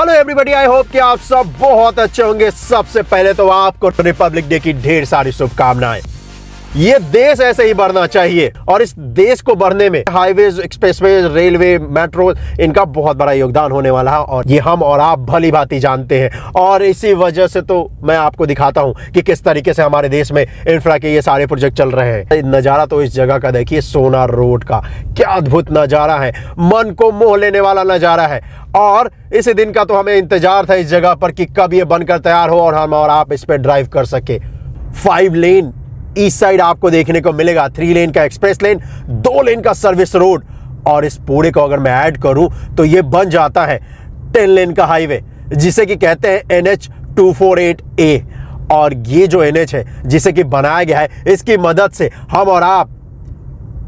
Hello everybody, I hope कि आप सब बहुत अच्छे होंगे। सबसे पहले तो आपको रिपब्लिक डे की ढेर सारी शुभकामनाएं। ये देश ऐसे ही बढ़ना चाहिए और इस देश को बढ़ने में हाईवेज, एक्सप्रेसवे, रेलवे, मेट्रो, इनका बहुत बड़ा योगदान होने वाला है और ये हम और आप भली भांति जानते हैं। और इसी वजह से तो मैं आपको दिखाता हूं कि किस तरीके से हमारे देश में इंफ्रा के ये सारे प्रोजेक्ट चल रहे हैं। नज़ारा तो इस जगह का देखिए, सोना रोड का क्या अद्भुत नज़ारा है, मन को मोह लेने वाला नज़ारा है। और इस दिन का तो हमें इंतजार था इस जगह पर कि कब ये बनकर तैयार हो और हम और आप इस पर ड्राइव कर सके। 5 लेन ईस्ट साइड आपको देखने को मिलेगा, 3 लेन का एक्सप्रेस लेन, 2 लेन का सर्विस रोड, और इस पूरे को अगर मैं ऐड करूं तो ये बन जाता है 10 लेन का हाईवे, जिसे कि कहते हैं NH 248A। और ये जो NH है जिसे कि बनाया गया है, इसकी मदद से हम और आप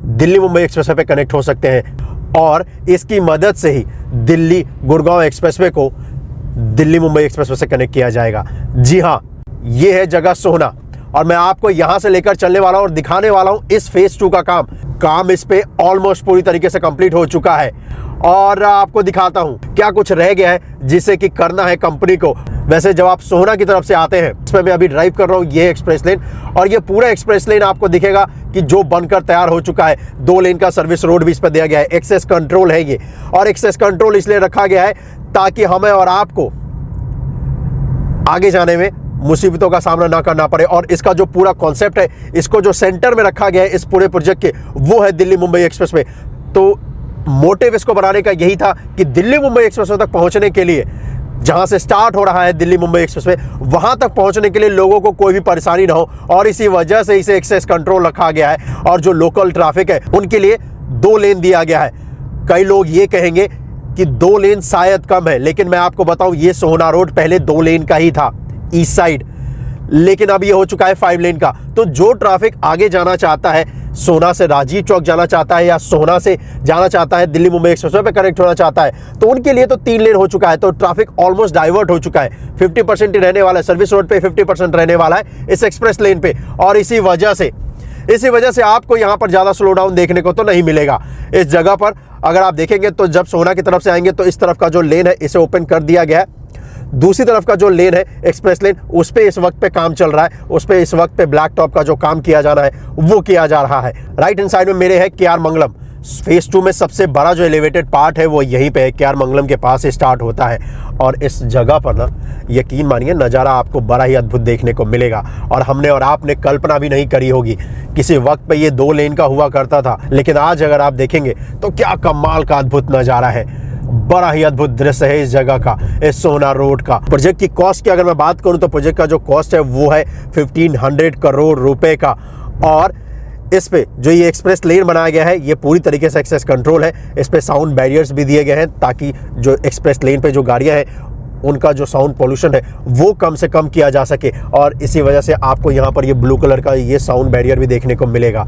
दिल्ली मुंबई एक्सप्रेसवे पे कनेक्ट हो सकते हैं और इसकी मदद से ही दिल्ली गुड़गांव एक्सप्रेसवे को दिल्ली मुंबई एक्सप्रेसवे से कनेक्ट किया जाएगा। जी हाँ, ये है जगह सोहना और मैं आपको यहां से लेकर चलने वाला हूं और दिखाने वाला हूं इस फेज 2 का काम इस पे ऑलमोस्ट पूरी तरीके से कंप्लीट हो चुका है। और आपको दिखाता हूं क्या कुछ रह गया है जिसे कि करना है कंपनी को। वैसे जब आप सोहना की तरफ से आते हैं, इसमें मैं अभी ड्राइव कर रहा हूं, ये एक्सप्रेस लेन, और ये पूरा एक्सप्रेस लेन आपको दिखेगा कि जो बनकर तैयार हो चुका है। 2 लेन का सर्विस रोड भी इस पर दिया गया है। एक्सेस कंट्रोल है ये, और एक्सेस कंट्रोल इसलिए रखा गया है ताकि हमें और आपको आगे जाने में मुसीबतों का सामना ना करना पड़े। और इसका जो पूरा कॉन्सेप्ट है, इसको जो सेंटर में रखा गया है इस पूरे प्रोजेक्ट के, वो है दिल्ली मुंबई एक्सप्रेसवे। तो मोटिव इसको बनाने का यही था कि दिल्ली मुंबई एक्सप्रेसवे तक पहुंचने के लिए, जहां से स्टार्ट हो रहा है दिल्ली मुंबई एक्सप्रेसवे, वहां तक पहुंचने के लिए लोगों को कोई भी परेशानी ना हो। और इसी वजह से इसे एक्सेस कंट्रोल रखा गया है। और जो लोकल ट्रैफिक है उनके लिए 2 लेन दिया गया है। कई लोग ये कहेंगे कि 2 लेन शायद कम है, लेकिन मैं आपको बताऊं, ये सोहना रोड पहले 2 लेन का ही था ईस्ट साइड, लेकिन अब ये हो चुका है 5 लेन का। तो जो ट्रैफिक आगे जाना चाहता है, सोहना से राजीव चौक जाना चाहता है या सोहना से जाना चाहता है दिल्ली मुंबई एक्सप्रेसवे पे कनेक्ट होना चाहता है, तो उनके लिए तो 3 लेन हो चुका है। तो ट्रैफिक ऑलमोस्ट डाइवर्ट हो चुका है। 50% ही रहने वाला है सर्विस रोड पे, 50% रहने वाला है इस एक्सप्रेस लेन पे। और इसी वजह से आपको यहाँ पर ज़्यादा स्लो डाउन देखने को तो नहीं मिलेगा इस जगह पर। अगर आप देखेंगे तो जब सोहना की तरफ से आएंगे तो इस तरफ का जो लेन है इसे ओपन कर दिया गया है। दूसरी तरफ का जो लेन है एक्सप्रेस लेन, उस पे इस वक्त पे काम चल रहा है। उस पे इस वक्त पे ब्लैक टॉप का जो काम किया जाना है वो किया जा रहा है। राइट हैंड साइड में मेरे है KR मंगलम। फेज 2 में सबसे बड़ा जो एलिवेटेड पार्ट है वो यहीं पे है, KR मंगलम के पास से स्टार्ट होता है। और इस जगह पर ना, यकीन मानिए, नज़ारा आपको बड़ा ही अद्भुत देखने को मिलेगा। और हमने और आपने कल्पना भी नहीं करी होगी। किसी वक्त पे ये 2 लेन का हुआ करता था, लेकिन आज अगर आप देखेंगे तो क्या कमाल का अद्भुत नज़ारा है। बड़ा ही अद्भुत दृश्य है इस जगह का, इस सोहना रोड का। प्रोजेक्ट की कॉस्ट की अगर मैं बात करूं तो प्रोजेक्ट का जो कॉस्ट है वो है 1500 करोड़ रुपए का। और इस पे जो ये एक्सप्रेस लेन बनाया गया है, ये पूरी तरीके से एक्सेस कंट्रोल है। इस पे साउंड बैरियर्स भी दिए गए हैं ताकि जो एक्सप्रेस लेन पे जो गाड़ियां हैं उनका जो साउंड पोल्यूशन है वो कम से कम किया जा सके। और इसी वजह से आपको यहाँ पर ये ब्लू कलर का ये साउंड बैरियर भी देखने को मिलेगा।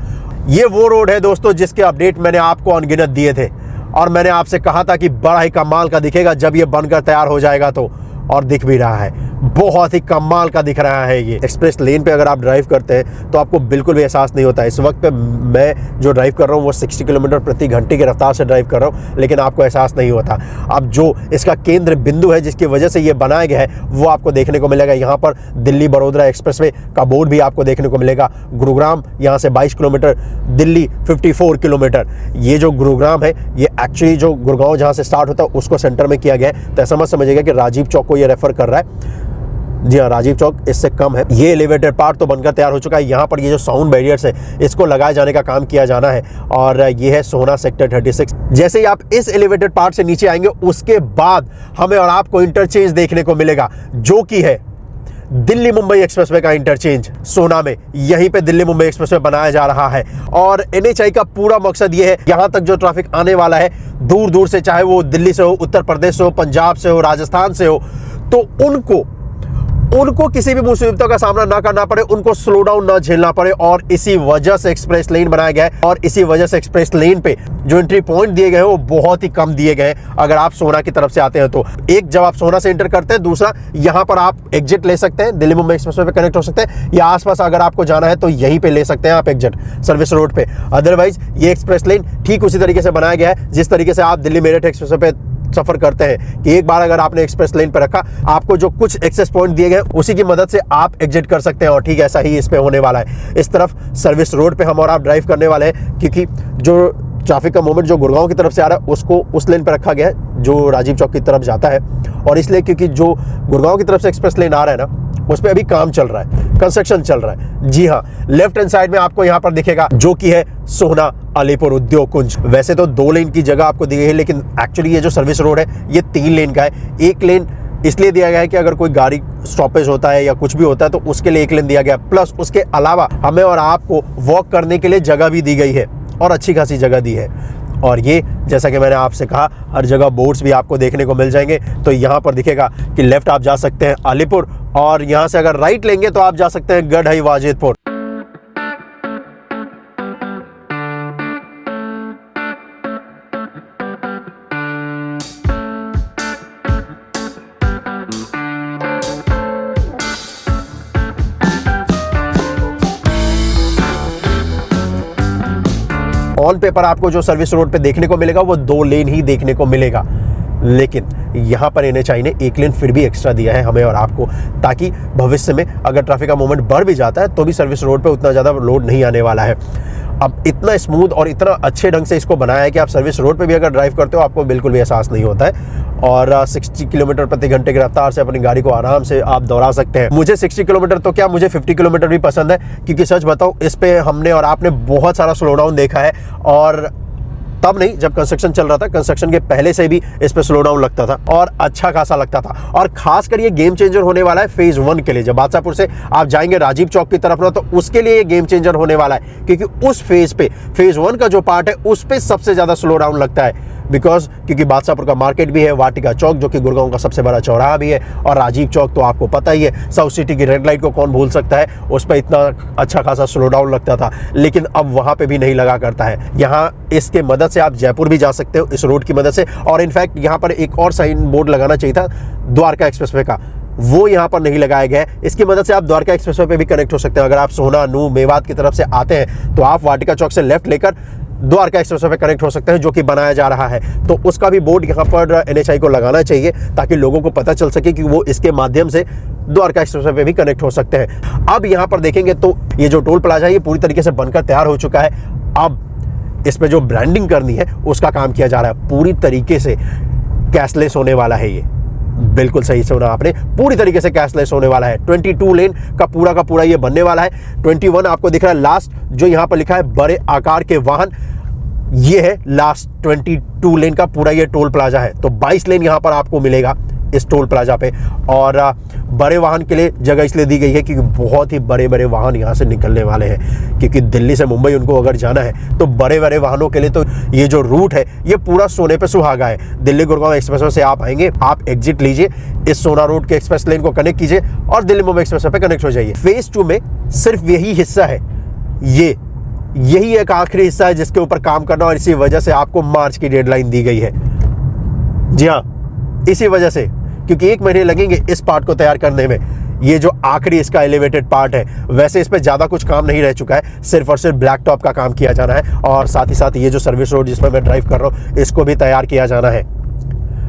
ये वो रोड है दोस्तों जिसके अपडेट मैंने आपको अनगिनत दिए थे और मैंने आपसे कहा था कि बड़ा ही कमाल का दिखेगा जब ये बनकर तैयार हो जाएगा तो, और दिख भी रहा है। बहुत ही कमाल का दिख रहा है ये। एक्सप्रेस लेन पे अगर आप ड्राइव करते हैं तो आपको बिल्कुल भी एहसास नहीं होता। इस वक्त पे मैं जो ड्राइव कर रहा हूँ वो 60 किलोमीटर प्रति घंटे की रफ्तार से ड्राइव कर रहा हूँ, लेकिन आपको एहसास नहीं होता। अब जो इसका केंद्र बिंदु है जिसकी वजह से ये बनाया गया है वो आपको देखने को मिलेगा। यहाँ पर दिल्ली बड़ौदा एक्सप्रेसवे का बोर्ड भी आपको देखने को मिलेगा। गुरुग्राम यहाँ से 22 किलोमीटर, दिल्ली 54 किलोमीटर। ये जो गुरुग्राम है ये एक्चुअली जो गुड़गांव जहाँ से स्टार्ट होता है उसको सेंटर में किया गया है। तो ऐसा मत समझिएगा कि राजीव चौक को ये रेफर कर रहा है। जी हाँ, राजीव चौक इससे कम है। ये एलिवेटेड पार्ट तो बनकर तैयार हो चुका है। यहाँ पर ये जो साउंड बैरियर्स है इसको लगाए जाने का काम किया जाना है। और ये है सोहना सेक्टर 36। जैसे ही आप इस एलिवेटेड पार्ट से नीचे आएंगे उसके बाद हमें और आपको इंटरचेंज देखने को मिलेगा, जो कि है दिल्ली मुंबई एक्सप्रेसवे का इंटरचेंज। सोहना में यहीं पे दिल्ली मुंबई एक्सप्रेसवे बनाया जा रहा है। और NHI का पूरा मकसद ये है, यहाँ तक जो ट्रैफिक आने वाला है दूर दूर से, चाहे वो दिल्ली से हो, उत्तर प्रदेश से हो, पंजाब से हो, राजस्थान से हो, तो उनको किसी भी मुसीबतों का सामना ना करना पड़े, उनको स्लो डाउन ना झेलना पड़े। और इसी वजह से एक्सप्रेस लेन बनाया गया है। और इसी वजह से एक्सप्रेस लेन पे जो एंट्री पॉइंट दिए गए हैं वो बहुत ही कम दिए गए हैं। अगर आप सोहना की तरफ से आते हैं तो एक, जब आप सोहना से एंटर करते हैं, दूसरा यहाँ पर आप एग्जिट ले सकते हैं, दिल्ली मुंबई एक्सप्रेसवे पे कनेक्ट हो सकते हैं, या आसपास अगर आपको जाना है तो यहीं पे ले सकते हैं आप एग्जिट सर्विस रोड पे। अदरवाइज ये एक्सप्रेस लेन ठीक उसी तरीके से बनाया गया है जिस तरीके से आप दिल्ली मेरठ एक्सप्रेसवे पे सफर करते हैं कि एक बार अगर आपने एक्सप्रेस लेन पे रखा, आपको जो कुछ एक्सेस पॉइंट दिए गए उसी की मदद से आप एग्जिट कर सकते हैं। और ठीक ऐसा ही इस पे होने वाला है। इस तरफ सर्विस रोड पे हम और आप ड्राइव करने वाले हैं, क्योंकि जो ट्रैफिक का मोमेंट जो गुड़गांव की तरफ से आ रहा है उसको उस लेन पे रखा गया है जो राजीव चौक की तरफ जाता है। और इसलिए क्योंकि जो गुड़गांव की तरफ से एक्सप्रेस लेन आ रहा है ना, उस पर अभी काम चल रहा है, कंस्ट्रक्शन चल रहा है। जी हाँ, लेफ्ट हैंड साइड में आपको यहाँ पर दिखेगा जो कि है सोहना अलीपुर उद्योग कुंज। वैसे तो 2 लेन की जगह आपको दी गई है, लेकिन एक्चुअली ये जो सर्विस रोड है ये 3 लेन का है। 1 लेन इसलिए दिया गया है कि अगर कोई गाड़ी स्टॉपेज होता है या कुछ भी होता है तो उसके लिए 1 लेन दिया गया, प्लस उसके अलावा हमें और आपको वॉक करने के लिए जगह भी दी गई है और अच्छी खासी जगह दी है। और ये जैसा कि मैंने आपसे कहा, हर जगह बोर्ड्स भी आपको देखने को मिल जाएंगे। तो यहाँ पर दिखेगा कि लेफ्ट आप जा सकते हैं अलीपुर, और यहाँ से अगर राइट लेंगे तो आप जा सकते हैं गढ़ई वाजिदपुर। ऑन पेपर आपको जो सर्विस रोड पे देखने को मिलेगा वो 2 लेन ही देखने को मिलेगा, लेकिन यहाँ पर NHAI ने 1 लेन फिर भी एक्स्ट्रा दिया है हमें और आपको, ताकि भविष्य में अगर ट्रैफिक का मोमेंट बढ़ भी जाता है तो भी सर्विस रोड पे उतना ज़्यादा लोड नहीं आने वाला है। अब इतना स्मूथ और इतना अच्छे ढंग से इसको बनाया है कि आप सर्विस रोड पे भी अगर ड्राइव करते हो आपको बिल्कुल भी एहसास नहीं होता है। और 60 किलोमीटर प्रति घंटे की रफ्तार से अपनी गाड़ी को आराम से आप दौड़ा सकते हैं। मुझे 60 किलोमीटर तो क्या, मुझे 50 किलोमीटर भी पसंद है, क्योंकि सच बताऊं इस पे हमने और आपने बहुत सारा स्लो डाउन देखा है। और तब नहीं, जब कंस्ट्रक्शन चल रहा था, कंस्ट्रक्शन के पहले से भी इस पे स्लो डाउन लगता था और अच्छा खासा लगता था। और खासकर ये गेम चेंजर होने वाला है फेज 1 के लिए। जब बादशाहपुर से आप जाएंगे राजीव चौक की तरफ ना, तो उसके लिए ये गेम चेंजर होने वाला है, क्योंकि उस फेज पे, फेज 1 का जो पार्ट है उस पे सबसे ज्यादा स्लो डाउन लगता है। क्योंकि बादशाहपुर का मार्केट भी है, वाटिका चौक जो कि गुड़गांव का सबसे बड़ा चौराहा भी है, और राजीव चौक तो आपको पता ही है, साउथ सिटी की रेड लाइट को कौन भूल सकता है, उस पर इतना अच्छा खासा स्लो डाउन लगता था। लेकिन अब वहां पे भी नहीं लगा करता है। यहाँ इसके मदद से आप जयपुर भी जा सकते हो इस रोड की मदद से। और इनफैक्ट यहाँ पर एक और साइन बोर्ड लगाना चाहिए था द्वारका एक्सप्रेसवे का, वो यहाँ पर नहीं लगाया गया है। इसकी मदद से आप द्वारका एक्सप्रेसवे पे भी कनेक्ट हो सकते हैं। अगर आप सोहना, नूह, मेवात की तरफ से आते हैं तो आप वाटिका चौक से लेफ्ट लेकर द्वारका एक्सप्रेसवे पे कनेक्ट हो सकते हैं, जो कि बनाया जा रहा है। तो उसका भी बोर्ड यहाँ पर NHAI को लगाना चाहिए, ताकि लोगों को पता चल सके कि वो इसके माध्यम से द्वारका एक्सप्रेसवे पे भी कनेक्ट हो सकते हैं। अब यहाँ पर देखेंगे तो ये जो टोल प्लाजा है ये पूरी तरीके से बनकर तैयार हो चुका है। अब इस पे जो ब्रांडिंग करनी है उसका काम किया जा रहा है। पूरी तरीके से कैशलेस होने वाला है ये, बिल्कुल सही सुना आपने, पूरी तरीके से कैशलेस होने वाला है। 22 लेन का पूरा ये बनने वाला है। 21 आपको दिख रहा है लास्ट, जो यहाँ पर लिखा है बड़े आकार के वाहन, ये है लास्ट 22 लेन का पूरा ये टोल प्लाजा है। तो 22 लेन यहाँ पर आपको मिलेगा इस टोल प्लाजा पे। और बड़े वाहन के लिए जगह इसलिए दी गई है क्योंकि बहुत ही बड़े बड़े वाहन यहाँ से निकलने वाले हैं, क्योंकि दिल्ली से मुंबई उनको अगर जाना है तो बड़े बड़े वाहनों के लिए तो ये जो रूट है ये पूरा सोने पे सुहागा है। दिल्ली गुड़गांव एक्सप्रेसवे से आप आएंगे, आप एग्जिट लीजिए, इस सोना रोड के एक्सप्रेस लेन को कनेक्ट कीजिए और दिल्ली मुंबई एक्सप्रेसवे पे कनेक्ट हो जाइए। फेज 2 में सिर्फ यही हिस्सा है, यही एक आखिरी हिस्सा है जिसके ऊपर काम करना, और इसी वजह से आपको मार्च की डेडलाइन दी गई है। जी हाँ, इसी वजह से, क्योंकि 1 महीने लगेंगे इस पार्ट को तैयार करने में। ये जो आखिरी इसका एलिवेटेड पार्ट है, वैसे इस पे ज़्यादा कुछ काम नहीं रह चुका है, सिर्फ और सिर्फ ब्लैक टॉप का काम किया जाना है। और साथ ही साथ ये जो सर्विस रोड जिसमें मैं ड्राइव कर रहा हूँ इसको भी तैयार किया जाना है।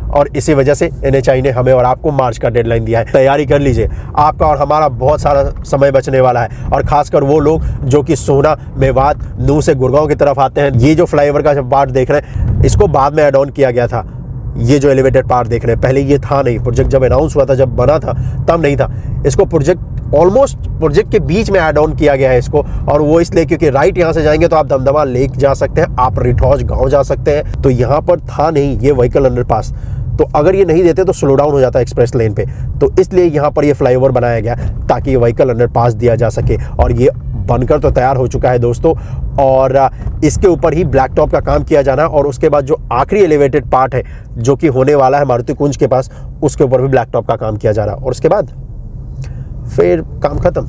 और इसी वजह से NHAI ने हमें और आपको मार्च का डेडलाइन दिया है। तैयारी कर लीजिए, आपका और हमारा बहुत सारा समय बचने वाला है। और खासकर वो लोग जो कि सोहना, मेवात, नूह से गुड़गांव की तरफ आते हैं, ये जो फ्लाईओवर का जब पार्ट देख रहे हैं, इसको बाद में ऐड ऑन किया गया था। ये जो एलिवेटेड पार्ट देख रहे हैं, पहले ये था नहीं, प्रोजेक्ट जब अनाउंस हुआ था, जब बना था तब नहीं था। इसको प्रोजेक्ट के बीच में ऐड ऑन किया गया है इसको। और वो इसलिए क्योंकि राइट यहाँ से जाएंगे तो आप दमदमा लेक जा सकते हैं, आप रिठौज गांव जा सकते हैं। तो यहाँ पर था नहीं ये व्हीकल अंडरपास, तो अगर ये नहीं देते तो स्लो डाउन हो जाता है एक्सप्रेस लेन पे। तो इसलिए यहाँ पर ये फ्लाईओवर बनाया गया ताकि ये व्हीकल अंडरपास दिया जा सके। और ये बनकर तो तैयार हो चुका है दोस्तों, और इसके ऊपर ही ब्लैक टॉप का काम किया जाना। और उसके बाद जो आखिरी एलिवेटेड पार्ट है जो कि होने वाला है मारुति कुंज के पास, उसके ऊपर भी ब्लैक टॉप का काम किया जा रहा है। और उसके बाद फिर काम खत्म,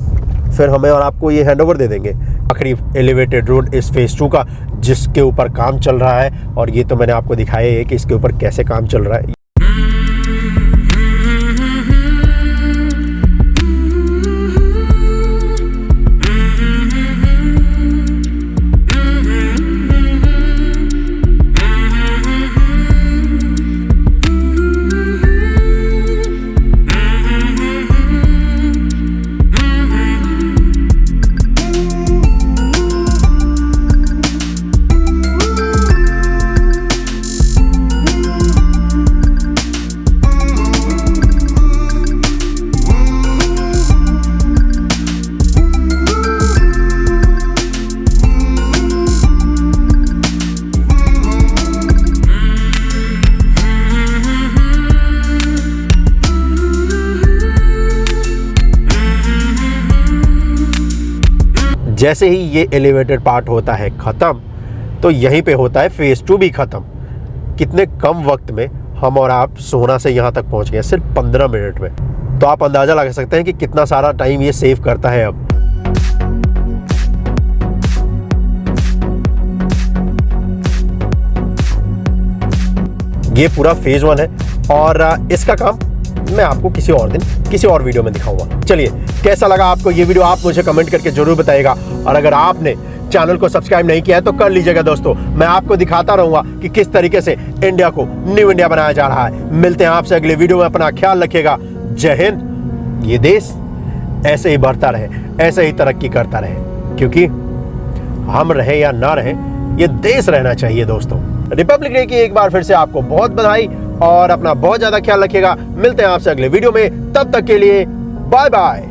फिर हमें और आपको ये हैंडओवर दे देंगे। आखिरी एलिवेटेड रोड इस फेज 2 का जिसके ऊपर काम चल रहा है, और ये तो मैंने आपको दिखाया है कि इसके ऊपर कैसे काम चल रहा है। जैसे ही ये एलिवेटेड पार्ट होता है ख़त्म, तो यहीं पे होता है फेज़ 2 भी ख़त्म। कितने कम वक्त में हम और आप सोना से यहाँ तक पहुँच गए, सिर्फ 15 मिनट में। तो आप अंदाज़ा लगा सकते हैं कि कितना सारा टाइम ये सेव करता है। अब ये पूरा फेज़ 1 है और इसका काम मैं आपको किसी और दिन किसी और वीडियो में दिखाऊंगा। चलिए, कैसा लगा आपको ये वीडियो आप मुझे कमेंट करके जरूर बताइएगा। और अगर आपने चैनल को सब्सक्राइब नहीं किया है तो कर लीजिएगा दोस्तों। मैं आपको दिखाता रहूंगा कि किस तरीके से इंडिया को न्यू इंडिया बनाया जा रहा है। मिलते हैं आपसे अगले वीडियो में। अपना ख्याल रखिएगा। जय हिंद। ये देश ऐसे ही बढ़ता रहे, ऐसे ही तरक्की करता रहे, क्योंकि हम रहे या ना रहे, ये देश रहना चाहिए दोस्तों। रिपब्लिक डे की एक बार फिर से आपको बहुत बधाई और अपना बहुत ज्यादा ख्याल रखिएगा। मिलते हैं आपसे अगले वीडियो में, तब तक के लिए बाय बाय।